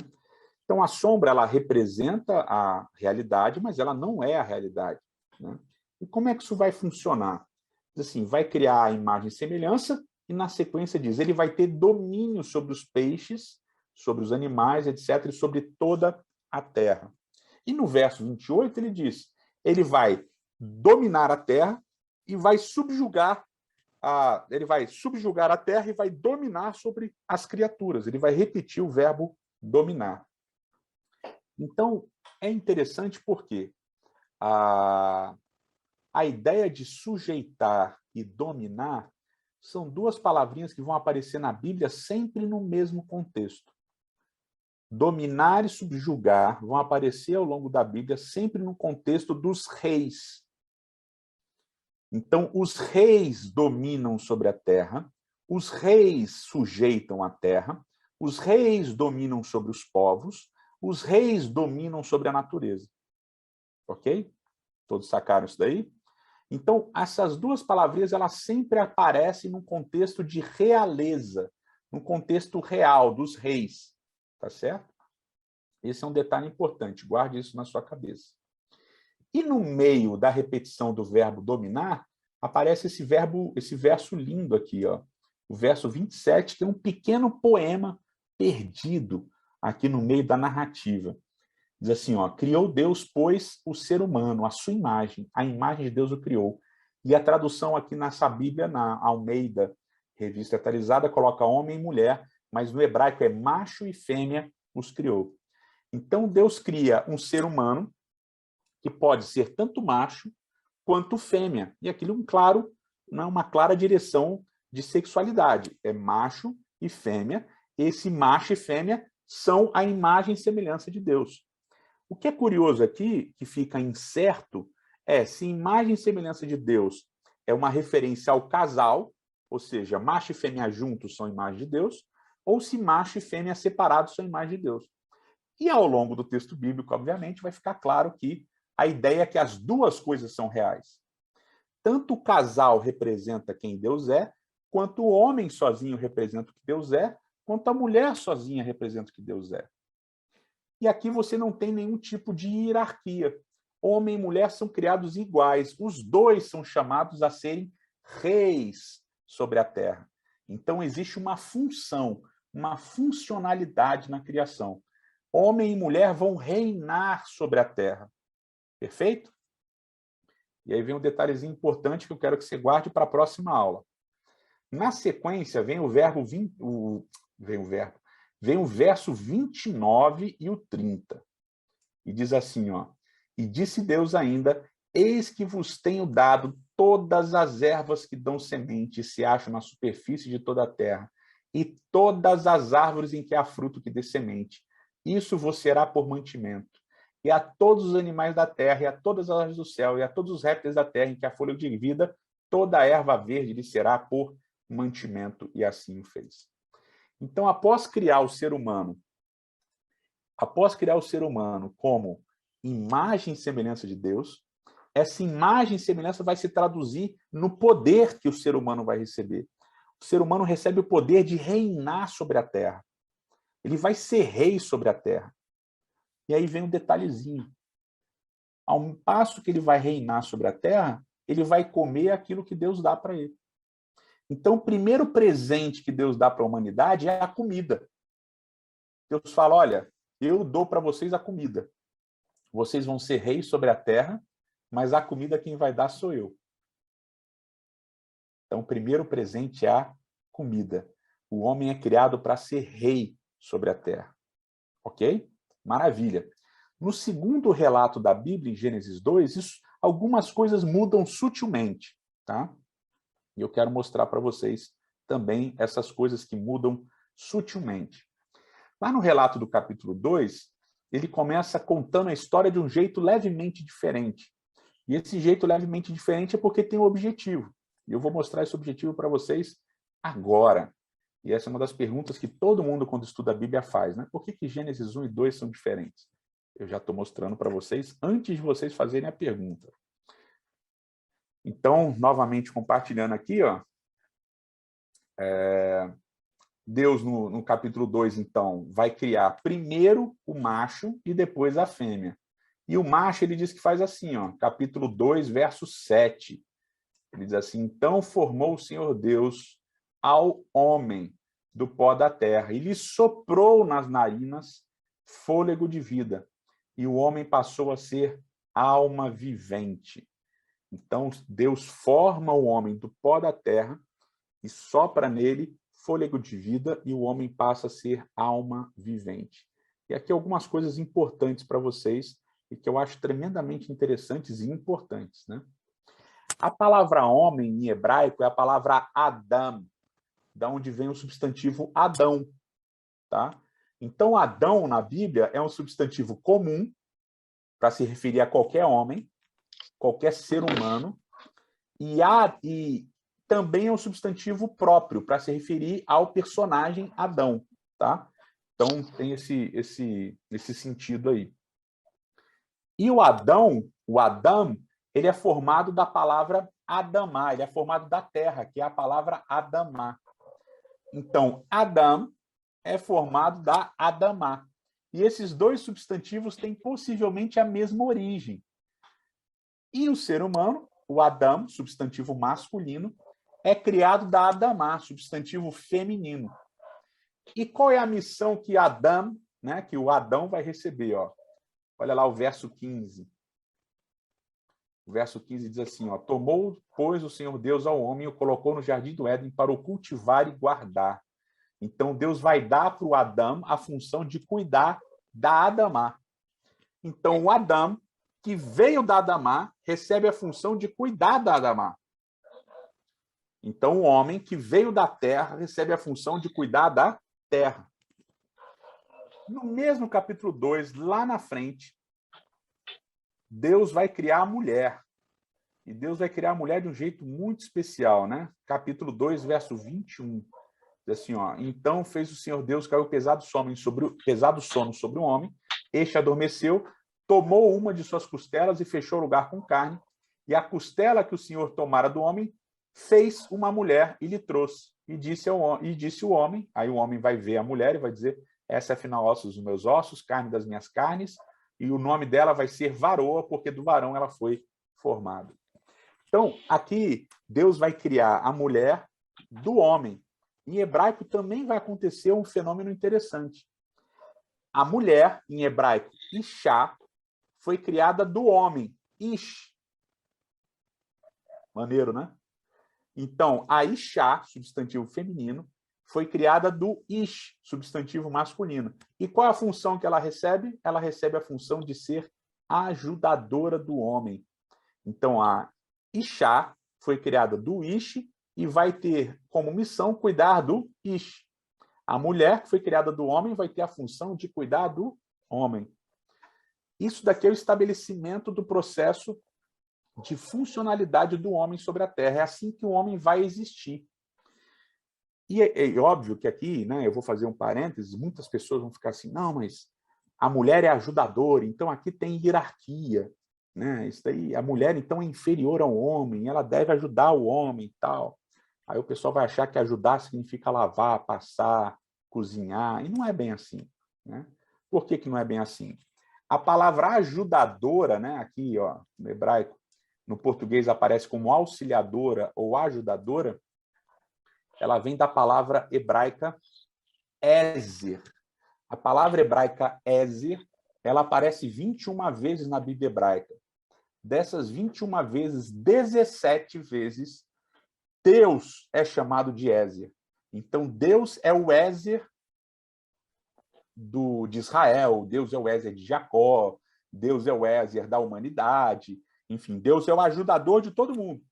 Então, a sombra, ela representa a realidade, mas ela não é a realidade. Né? E como é que isso vai funcionar? Diz assim, vai criar a imagem e semelhança, e na sequência diz, ele vai ter domínio sobre os peixes, sobre os animais, etc., e sobre toda a terra. E no verso 28 ele diz, ele vai dominar a terra e vai subjugar a terra e vai dominar sobre as criaturas. Ele vai repetir o verbo dominar. Então, é interessante porque a ideia de sujeitar e dominar são duas palavrinhas que vão aparecer na Bíblia sempre no mesmo contexto. Dominar e subjugar vão aparecer ao longo da Bíblia sempre no contexto dos reis. Então, os reis dominam sobre a terra, os reis sujeitam a terra, os reis dominam sobre os povos, os reis dominam sobre a natureza. Ok? Todos sacaram isso daí? Então, essas duas palavrinhas, elas sempre aparecem num contexto de realeza, num contexto real, dos reis. Tá certo? Esse é um detalhe importante, guarde isso na sua cabeça. E no meio da repetição do verbo dominar, aparece esse verso lindo aqui, ó, o verso 27, que é um pequeno poema perdido aqui no meio da narrativa. Diz assim, ó, criou Deus, pois, o ser humano, a sua imagem, a imagem de Deus o criou. E a tradução aqui nessa Bíblia, na Almeida, revista atualizada, coloca homem e mulher, mas no hebraico é macho e fêmea os criou. Então, Deus cria um ser humano que pode ser tanto macho quanto fêmea. E aquilo não é uma clara direção de sexualidade. É macho e fêmea. Esse macho e fêmea são a imagem e semelhança de Deus. O que é curioso aqui, que fica incerto, é se imagem e semelhança de Deus é uma referência ao casal, ou seja, macho e fêmea juntos são imagem de Deus, ou se macho e fêmea separados são imagem de Deus. E ao longo do texto bíblico, obviamente, vai ficar claro que a ideia é que as duas coisas são reais. Tanto o casal representa quem Deus é, quanto o homem sozinho representa o que Deus é, quanto a mulher sozinha representa o que Deus é. E aqui você não tem nenhum tipo de hierarquia. Homem e mulher são criados iguais. Os dois são chamados a serem reis sobre a terra. Então, existe uma função, uma funcionalidade na criação. Homem e mulher vão reinar sobre a terra. Perfeito? E aí vem um detalhezinho importante que eu quero que você guarde para a próxima aula. Na sequência, vem o verso 29 e o 30. E diz assim, ó: e disse Deus ainda: eis que vos tenho dado todas as ervas que dão semente e se acham na superfície de toda a terra, e todas as árvores em que há fruto que dê semente. Isso vos será por mantimento. E a todos os animais da terra, e a todas as aves do céu, e a todos os répteis da terra em que há folha de vida, toda a erva verde lhe será por mantimento, e assim o fez. Então, após criar o ser humano como imagem e semelhança de Deus, essa imagem e semelhança vai se traduzir no poder que o ser humano vai receber. O ser humano recebe o poder de reinar sobre a terra. Ele vai ser rei sobre a terra. E aí vem um detalhezinho. Ao passo que ele vai reinar sobre a terra, ele vai comer aquilo que Deus dá para ele. Então, o primeiro presente que Deus dá para a humanidade é a comida. Deus fala, olha, eu dou para vocês a comida. Vocês vão ser reis sobre a terra, mas a comida quem vai dar sou eu. Então, o primeiro presente é a comida. O homem é criado para ser rei sobre a terra. Ok? Maravilha. No segundo relato da Bíblia, em Gênesis 2, algumas coisas mudam sutilmente. Tá? E eu quero mostrar para vocês também essas coisas que mudam sutilmente. Lá no relato do capítulo 2, ele começa contando a história de um jeito levemente diferente. E esse jeito levemente diferente é porque tem um objetivo. E eu vou mostrar esse objetivo para vocês agora. E essa é uma das perguntas que todo mundo, quando estuda a Bíblia, faz, né? Por que Gênesis 1 e 2 são diferentes? Eu já estou mostrando para vocês antes de vocês fazerem a pergunta. Então, novamente compartilhando aqui, ó, Deus, no capítulo 2, então, vai criar primeiro o macho e depois a fêmea. E o macho, ele diz que faz assim, ó, capítulo 2, verso 7. Ele diz assim, então formou o Senhor Deus ao homem do pó da terra e lhe soprou nas narinas fôlego de vida. E o homem passou a ser alma vivente. Então, Deus forma o homem do pó da terra e sopra nele fôlego de vida e o homem passa a ser alma vivente. E aqui algumas coisas importantes para vocês e que eu acho tremendamente interessantes e importantes, né? A palavra homem em hebraico é a palavra Adam, da onde vem o substantivo Adão, tá? Então, Adão na Bíblia é um substantivo comum para se referir a qualquer homem, qualquer ser humano, e também é um substantivo próprio para se referir ao personagem Adão, tá? Então, tem esse sentido aí. E o Adão, ele é formado da palavra Adamá, ele é formado da terra, que é a palavra Adamá. Então, Adam é formado da Adamá. E esses dois substantivos têm possivelmente a mesma origem. E o ser humano, o Adam, substantivo masculino, é criado da Adamá, substantivo feminino. E qual é a missão que Adam, né, que o Adão vai receber? Ó? Olha lá o verso 15. O verso 15 diz assim, ó, tomou, pois, o Senhor Deus ao homem e o colocou no jardim do Éden para o cultivar e guardar. Então, Deus vai dar para o Adão a função de cuidar da Adamá. Então, o Adão, que veio da Adamá, recebe a função de cuidar da Adamá. Então, o homem que veio da terra recebe a função de cuidar da terra. No mesmo capítulo 2, lá na frente, Deus vai criar a mulher. E Deus vai criar a mulher de um jeito muito especial, né? Capítulo 2, verso 21. Diz assim, ó, então fez o Senhor Deus cair o pesado sono sobre o homem, este adormeceu, tomou uma de suas costelas e fechou o lugar com carne, e a costela que o Senhor tomara do homem fez uma mulher e lhe trouxe. E disse o homem, aí o homem vai ver a mulher e vai dizer, essa é afinal ossos dos meus ossos, carne das minhas carnes, e o nome dela vai ser varoa, porque do varão ela foi formada. Então, aqui, Deus vai criar a mulher do homem. Em hebraico também vai acontecer um fenômeno interessante. A mulher, em hebraico, Ishá, foi criada do homem, Ish. Maneiro, né? Então, a Ishá, substantivo feminino, foi criada do Ish, substantivo masculino. E qual é a função que ela recebe? Ela recebe a função de ser ajudadora do homem. Então, a Ishá foi criada do Ish e vai ter como missão cuidar do Ish. A mulher que foi criada do homem vai ter a função de cuidar do homem. Isso daqui é o estabelecimento do processo de funcionalidade do homem sobre a Terra. É assim que o homem vai existir. E é óbvio que aqui, né, eu vou fazer um parênteses, muitas pessoas vão ficar assim, não, mas a mulher é ajudadora, então aqui tem hierarquia. Né? Isso daí, a mulher, então, é inferior ao homem, ela deve ajudar o homem e tal. Aí o pessoal vai achar que ajudar significa lavar, passar, cozinhar, e não é bem assim. Né? Por que não é bem assim? A palavra ajudadora, né, aqui ó, no hebraico, no português aparece como auxiliadora ou ajudadora, ela vem da palavra hebraica Ezer. A palavra hebraica Ezer, ela aparece 21 vezes na Bíblia hebraica. Dessas 21 vezes, 17 vezes, Deus é chamado de Ezer. Então, Deus é o Ezer de Israel, Deus é o Ezer de Jacó, Deus é o Ezer da humanidade, enfim, Deus é o ajudador de todo mundo.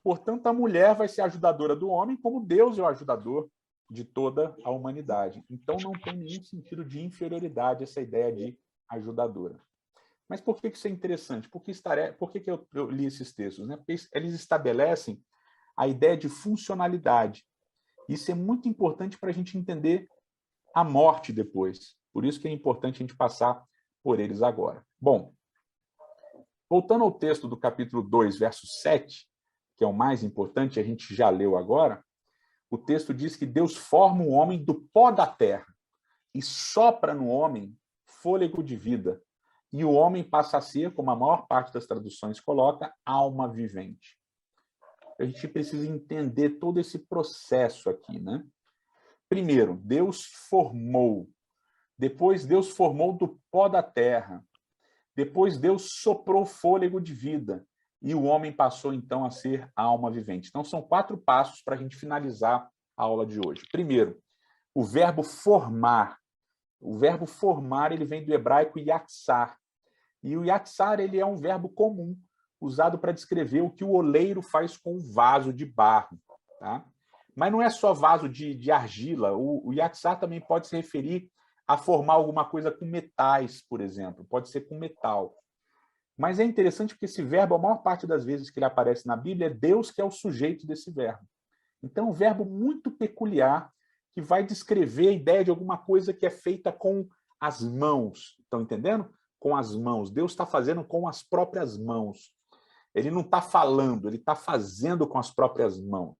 Portanto, a mulher vai ser ajudadora do homem, como Deus é o ajudador de toda a humanidade. Então, não tem nenhum sentido de inferioridade essa ideia de ajudadora. Mas por que isso é interessante? Por que eu li esses textos? Né? Porque eles estabelecem a ideia de funcionalidade. Isso é muito importante para a gente entender a morte depois. Por isso que é importante a gente passar por eles agora. Bom, voltando ao texto do capítulo 2, verso 7, que é o mais importante, a gente já leu agora, o texto diz que Deus forma o homem do pó da terra e sopra no homem fôlego de vida. E o homem passa a ser, como a maior parte das traduções coloca, alma vivente. A gente precisa entender todo esse processo aqui, né? Primeiro, Deus formou. Depois, Deus formou do pó da terra. Depois, Deus soprou fôlego de vida. E o homem passou, então, a ser alma vivente. Então, são 4 passos para a gente finalizar a aula de hoje. Primeiro, o verbo formar. O verbo formar, ele vem do hebraico yatsar. E o yatsar, ele é um verbo comum, usado para descrever o que o oleiro faz com o vaso de barro. Tá? Mas não é só vaso de argila. O yatsar também pode se referir a formar alguma coisa com metais, por exemplo. Pode ser com metal. Mas é interessante porque esse verbo, a maior parte das vezes que ele aparece na Bíblia, é Deus que é o sujeito desse verbo. Então, é um verbo muito peculiar que vai descrever a ideia de alguma coisa que é feita com as mãos. Estão entendendo? Com as mãos. Deus está fazendo com as próprias mãos. Ele não está falando, ele está fazendo com as próprias mãos.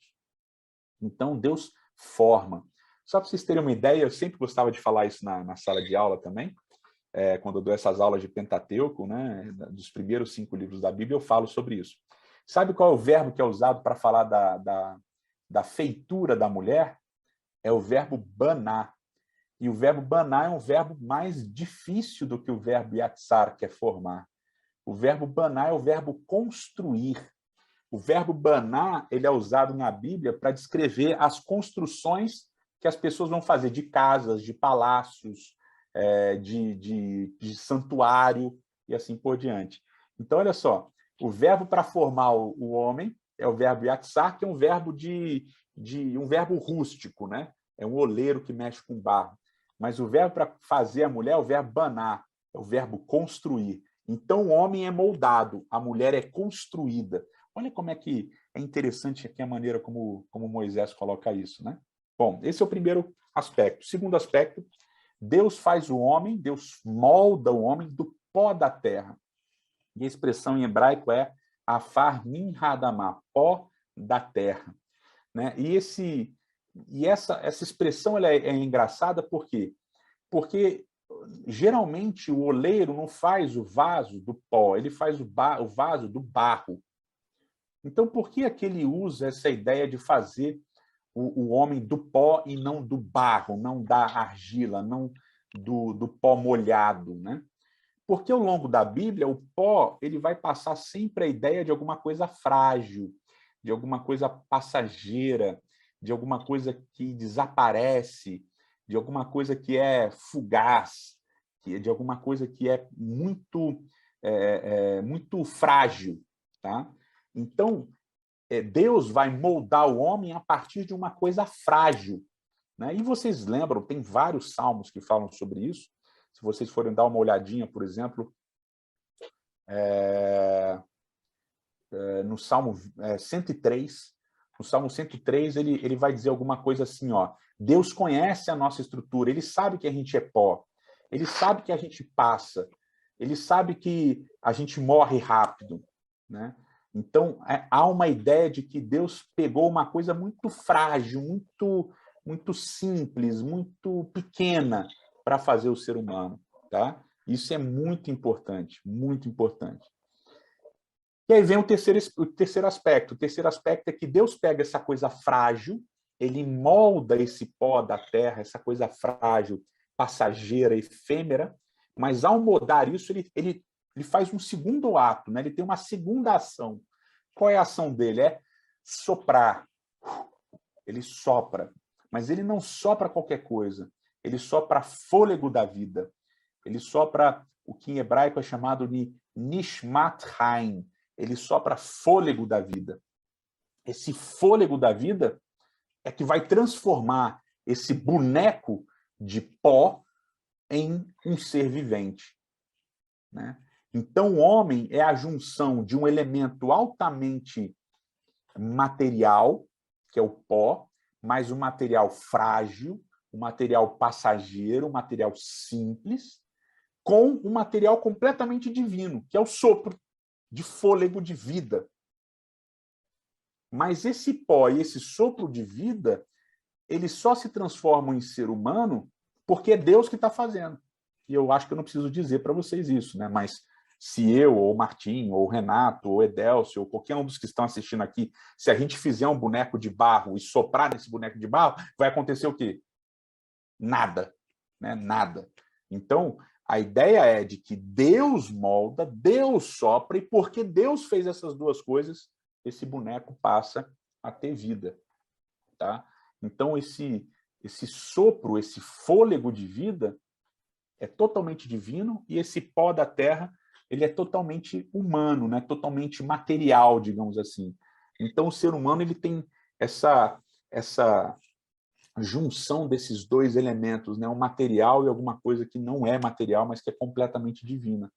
Então, Deus forma. Só para vocês terem uma ideia, eu sempre gostava de falar isso na sala de aula também, quando eu dou essas aulas de Pentateuco, né, dos primeiros 5 livros da Bíblia, eu falo sobre isso. Sabe qual é o verbo que é usado para falar da feitura da mulher? É o verbo baná. E o verbo baná é um verbo mais difícil do que o verbo yatsar, que é formar. O verbo baná é o verbo construir. O verbo baná, ele é usado na Bíblia para descrever as construções que as pessoas vão fazer de casas, de palácios, de santuário e assim por diante. Então, olha só, o verbo para formar o homem é o verbo yatsar, que é um verbo um verbo rústico, né? É um oleiro que mexe com barro. Mas o verbo para fazer a mulher é o verbo baná, é o verbo construir. Então, o homem é moldado, a mulher é construída. Olha como é que é interessante aqui a maneira como Moisés coloca isso, né? Bom, esse é o primeiro aspecto. O segundo aspecto, Deus faz o homem, Deus molda o homem do pó da terra. E a expressão em hebraico é afar min hadamah, pó da terra. Né? E essa expressão ela é engraçada por quê? Porque geralmente o oleiro não faz o vaso do pó, ele faz o vaso do barro. Então, por que é que ele usa essa ideia de fazer o homem do pó e não do barro, não da argila, não do pó molhado, né? Porque ao longo da Bíblia, o pó ele vai passar sempre a ideia de alguma coisa frágil, de alguma coisa passageira, de alguma coisa que desaparece, de alguma coisa que é fugaz, de alguma coisa que é muito frágil, tá? Então, Deus vai moldar o homem a partir de uma coisa frágil, né? E vocês lembram, tem vários salmos que falam sobre isso. Se vocês forem dar uma olhadinha, por exemplo, no Salmo 103, no Salmo 103 ele vai dizer alguma coisa assim, ó, Deus conhece a nossa estrutura, ele sabe que a gente é pó, ele sabe que a gente passa, ele sabe que a gente morre rápido, né? Então, há uma ideia de que Deus pegou uma coisa muito frágil, muito simples, muito pequena para fazer o ser humano, tá? Isso é muito importante, muito importante. E aí vem o terceiro aspecto. O terceiro aspecto é que Deus pega essa coisa frágil, ele molda esse pó da terra, essa coisa frágil, passageira, efêmera, mas ao moldar isso, ele faz um segundo ato, né? Ele tem uma segunda ação. Qual é a ação dele? É soprar. Ele sopra. Mas ele não sopra qualquer coisa. Ele sopra fôlego da vida. Ele sopra o que em hebraico é chamado de Nishmat Chaim. Ele sopra fôlego da vida. Esse fôlego da vida é que vai transformar esse boneco de pó em um ser vivente, né? Então, o homem é a junção de um elemento altamente material, que é o pó, mais um material frágil, um material passageiro, um material simples, com um material completamente divino, que é o sopro de fôlego de vida. Mas esse pó e esse sopro de vida, eles só se transformam em ser humano porque é Deus que está fazendo. E eu acho que eu não preciso dizer para vocês isso, né? Mas se eu, ou o Martim, ou o Renato, ou o Edelcio, ou qualquer um dos que estão assistindo aqui, se a gente fizer um boneco de barro e soprar nesse boneco de barro, vai acontecer o quê? Nada, né? Nada. Então, a ideia é de que Deus molda, Deus sopra, e porque Deus fez essas duas coisas, esse boneco passa a ter vida, tá? Então, esse sopro, esse fôlego de vida é totalmente divino, e esse pó da terra, ele é totalmente humano, né? Totalmente material, digamos assim. Então, o ser humano ele tem essa junção desses dois elementos, né? Um material e alguma coisa que não é material, mas que é completamente divina.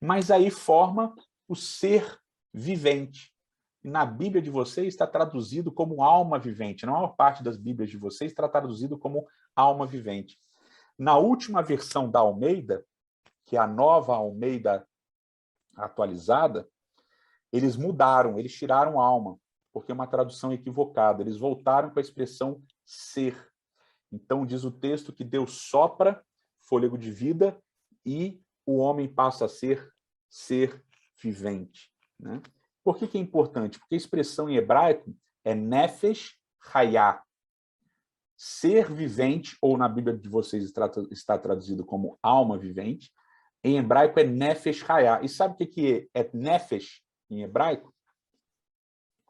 Mas aí forma o ser vivente. E na Bíblia de vocês está traduzido como alma vivente. Na maior parte das Bíblias de vocês está traduzido como alma vivente. Na última versão da Almeida, que é a nova Almeida atualizada, eles mudaram, eles tiraram alma, porque é uma tradução equivocada. Eles voltaram com a expressão ser. Então, diz o texto que Deus sopra fôlego de vida e o homem passa a ser vivente, né? Por que é importante? Porque a expressão em hebraico é nefesh hayah. Ser vivente, ou na Bíblia de vocês está traduzido como alma vivente, em hebraico é nefesh hayah. E sabe o que é nefesh em hebraico?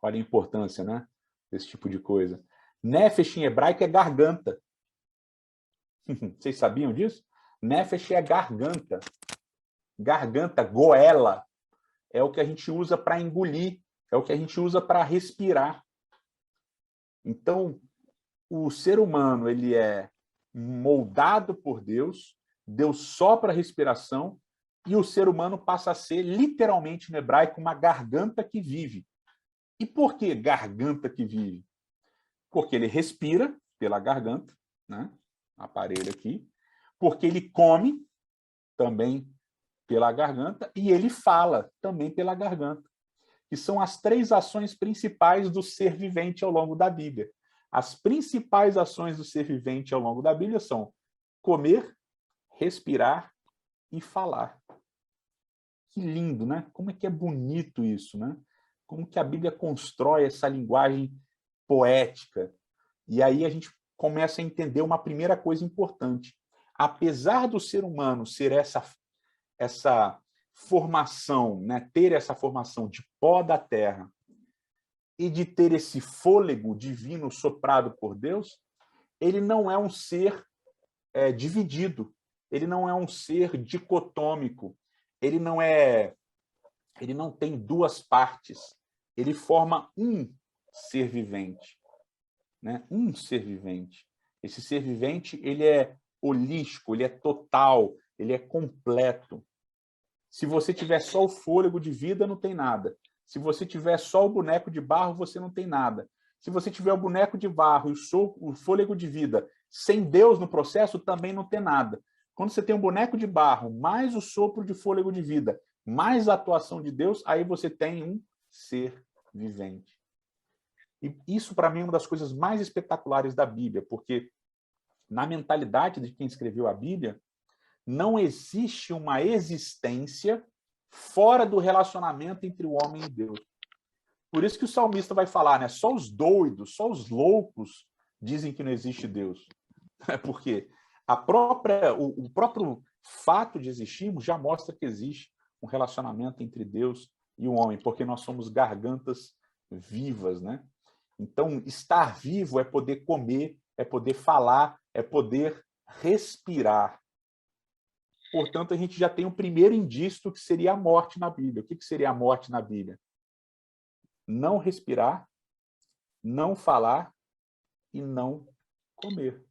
Olha a importância, né, desse tipo de coisa. Nefesh em hebraico é garganta. Vocês sabiam disso? Nefesh é garganta. Garganta, goela, é o que a gente usa para engolir, é o que a gente usa para respirar. Então, o ser humano ele é moldado por Deus, Deus sopra a respiração, e o ser humano passa a ser, literalmente no hebraico, uma garganta que vive. E por que garganta que vive? Porque ele respira pela garganta, né? Aparelho aqui, porque ele come também pela garganta e ele fala também pela garganta, que são as três ações principais do ser vivente ao longo da Bíblia. As principais ações do ser vivente ao longo da Bíblia são comer, respirar e falar. Que lindo, né? Como é que é bonito isso, né? Como que a Bíblia constrói essa linguagem poética? E aí a gente começa a entender uma primeira coisa importante. Apesar do ser humano ser essa formação, né, ter essa formação de pó da terra e de ter esse fôlego divino soprado por Deus, ele não é um ser dividido, ele não é um ser dicotômico, ele não tem duas partes, ele forma um ser vivente, né? Um ser vivente. Esse ser vivente, ele é holístico, ele é total, ele é completo. Se você tiver só o fôlego de vida, não tem nada. Se você tiver só o boneco de barro, você não tem nada. Se você tiver o boneco de barro e o fôlego de vida sem Deus no processo, também não tem nada. Quando você tem um boneco de barro, mais o sopro de fôlego de vida, mais a atuação de Deus, aí você tem um ser vivente. E isso, para mim, é uma das coisas mais espetaculares da Bíblia, porque na mentalidade de quem escreveu a Bíblia, não existe uma existência fora do relacionamento entre o homem e Deus. Por isso que o salmista vai falar, né? Só os doidos, só os loucos dizem que não existe Deus. Porque o próprio fato de existirmos já mostra que existe um relacionamento entre Deus e o homem, porque nós somos gargantas vivas, né? Então, estar vivo é poder comer, é poder falar, é poder respirar. Portanto, a gente já tem o primeiro indício do que seria a morte na Bíblia. O que seria a morte na Bíblia? Não respirar, não falar e não comer.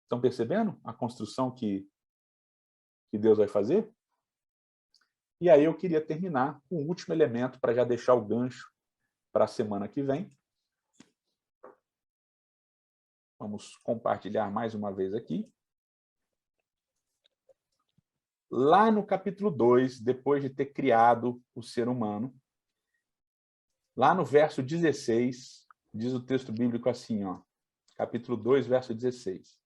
Estão percebendo a construção que Deus vai fazer? E aí eu queria terminar com o último elemento para já deixar o gancho para a semana que vem. Vamos compartilhar mais uma vez aqui. Lá no capítulo 2, depois de ter criado o ser humano, lá no verso 16, diz o texto bíblico assim, ó, capítulo 2, verso 16.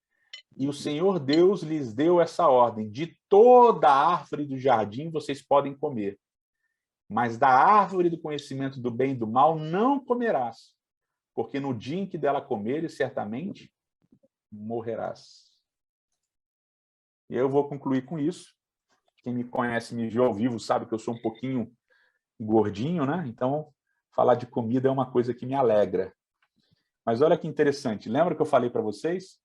E o Senhor Deus lhes deu essa ordem: de toda a árvore do jardim vocês podem comer, mas da árvore do conhecimento do bem e do mal não comerás, porque no dia em que dela comeres, certamente morrerás. E eu vou concluir com isso. Quem me conhece, me viu ao vivo, sabe que eu sou um pouquinho gordinho, né? Então, falar de comida é uma coisa que me alegra. Mas olha que interessante. Lembra que eu falei para vocês?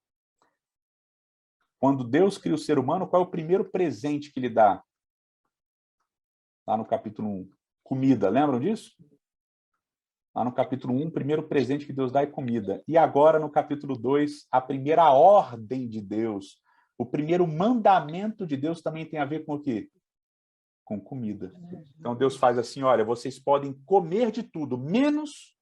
Quando Deus cria o ser humano, qual é o primeiro presente que ele dá? Lá no capítulo 1. Comida. Lembram disso? Lá no capítulo 1, o primeiro presente que Deus dá é comida. E agora, no capítulo 2, a primeira ordem de Deus, o primeiro mandamento de Deus também tem a ver com o quê? Com comida. Então Deus faz assim, olha, vocês podem comer de tudo, menos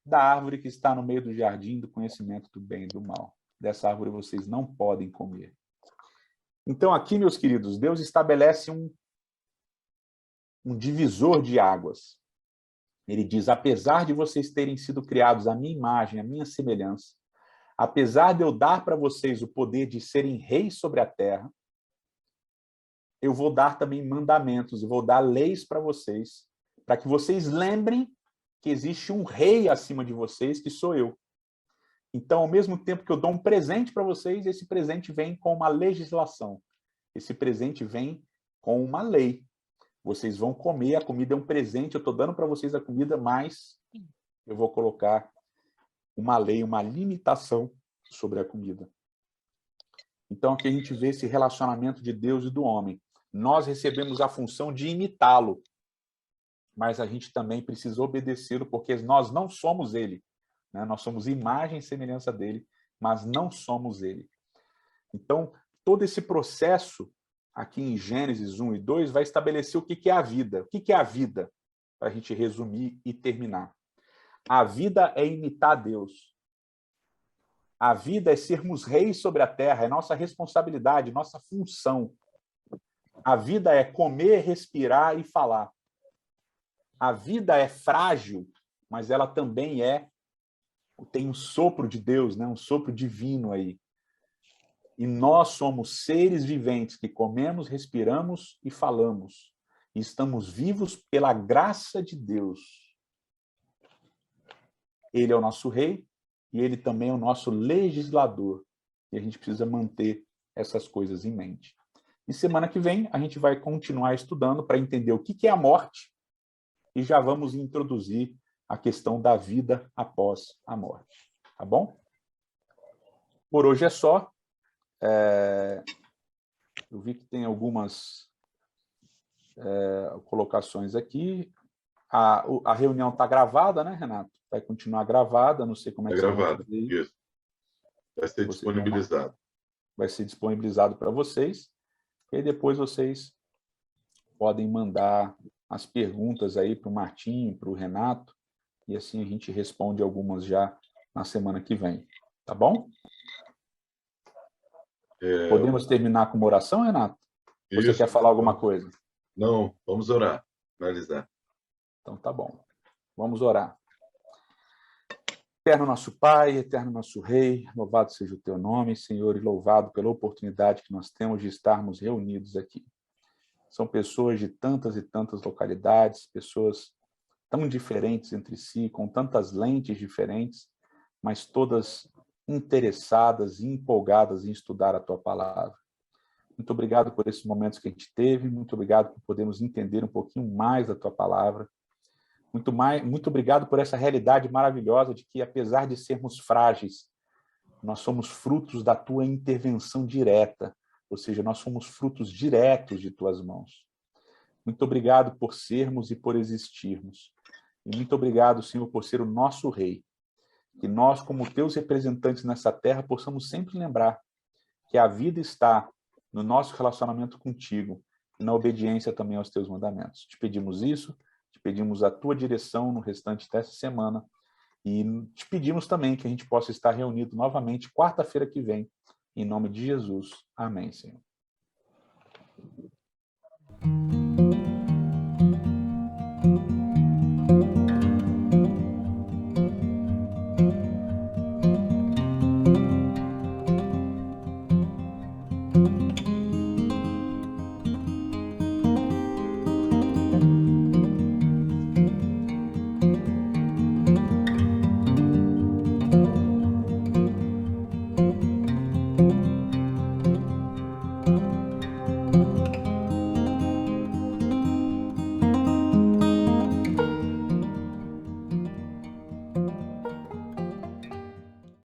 da árvore que está no meio do jardim do conhecimento do bem e do mal. Dessa árvore vocês não podem comer. Então aqui, meus queridos, Deus estabelece um divisor de águas. Ele diz, apesar de vocês terem sido criados à minha imagem, à minha semelhança, apesar de eu dar para vocês o poder de serem reis sobre a terra, eu vou dar também mandamentos, eu vou dar leis para vocês, para que vocês lembrem que existe um rei acima de vocês, que sou eu. Então, ao mesmo tempo que eu dou um presente para vocês, esse presente vem com uma legislação. Esse presente vem com uma lei. Vocês vão comer, a comida é um presente, eu estou dando para vocês a comida, mas eu vou colocar uma lei, uma limitação sobre a comida. Então, aqui a gente vê esse relacionamento de Deus e do homem. Nós recebemos a função de imitá-lo, mas a gente também precisa obedecê-lo, porque nós não somos ele, né? Nós somos imagem e semelhança dele, mas não somos ele. Então, todo esse processo, aqui em Gênesis 1 e 2, vai estabelecer o que é a vida. O que é a vida? Para a gente resumir e terminar. A vida é imitar Deus. A vida é sermos reis sobre a terra, é nossa responsabilidade, nossa função. A vida é comer, respirar e falar. A vida é frágil, mas ela também tem um sopro de Deus, né? Um sopro divino aí. E nós somos seres viventes que comemos, respiramos e falamos. e estamos vivos pela graça de Deus. Ele é o nosso rei e ele também é o nosso legislador. E a gente precisa manter essas coisas em mente. E semana que vem a gente vai continuar estudando para entender o que é a morte e já vamos introduzir a questão da vida após a morte. Tá bom? Por hoje é só. Eu vi que tem algumas colocações aqui. A reunião está gravada, né, Renato? Vai continuar gravada, não sei como é que Está você vai gravado, fazer isso. isso. Vai ser disponibilizado. Vai ser disponibilizado para vocês. E aí depois vocês podem mandar as perguntas aí para o Martim, para o Renato, e assim a gente responde algumas já na semana que vem. Tá bom? Podemos terminar com uma oração, Renato? Ou você Isso. quer falar alguma coisa? Não, vamos orar, finalizar. Então tá bom. Vamos orar. Eterno nosso Pai, eterno nosso Rei, louvado seja o teu nome, Senhor, e louvado pela oportunidade que nós temos de estarmos reunidos aqui. São pessoas de tantas e tantas localidades, pessoas tão diferentes entre si, com tantas lentes diferentes, mas todas interessadas e empolgadas em estudar a tua palavra. Muito obrigado por esses momentos que a gente teve, muito obrigado por podermos entender um pouquinho mais da tua palavra. Muito obrigado por essa realidade maravilhosa de que, apesar de sermos frágeis, nós somos frutos da tua intervenção direta, ou seja, nós somos frutos diretos de tuas mãos. Muito obrigado por sermos e por existirmos. E muito obrigado, Senhor, por ser o nosso Rei. Que nós, como teus representantes nessa terra, possamos sempre lembrar que a vida está no nosso relacionamento contigo e na obediência também aos teus mandamentos. Te pedimos isso, te pedimos a tua direção no restante dessa semana e te pedimos também que a gente possa estar reunido novamente quarta-feira que vem. Em nome de Jesus. Amém, Senhor.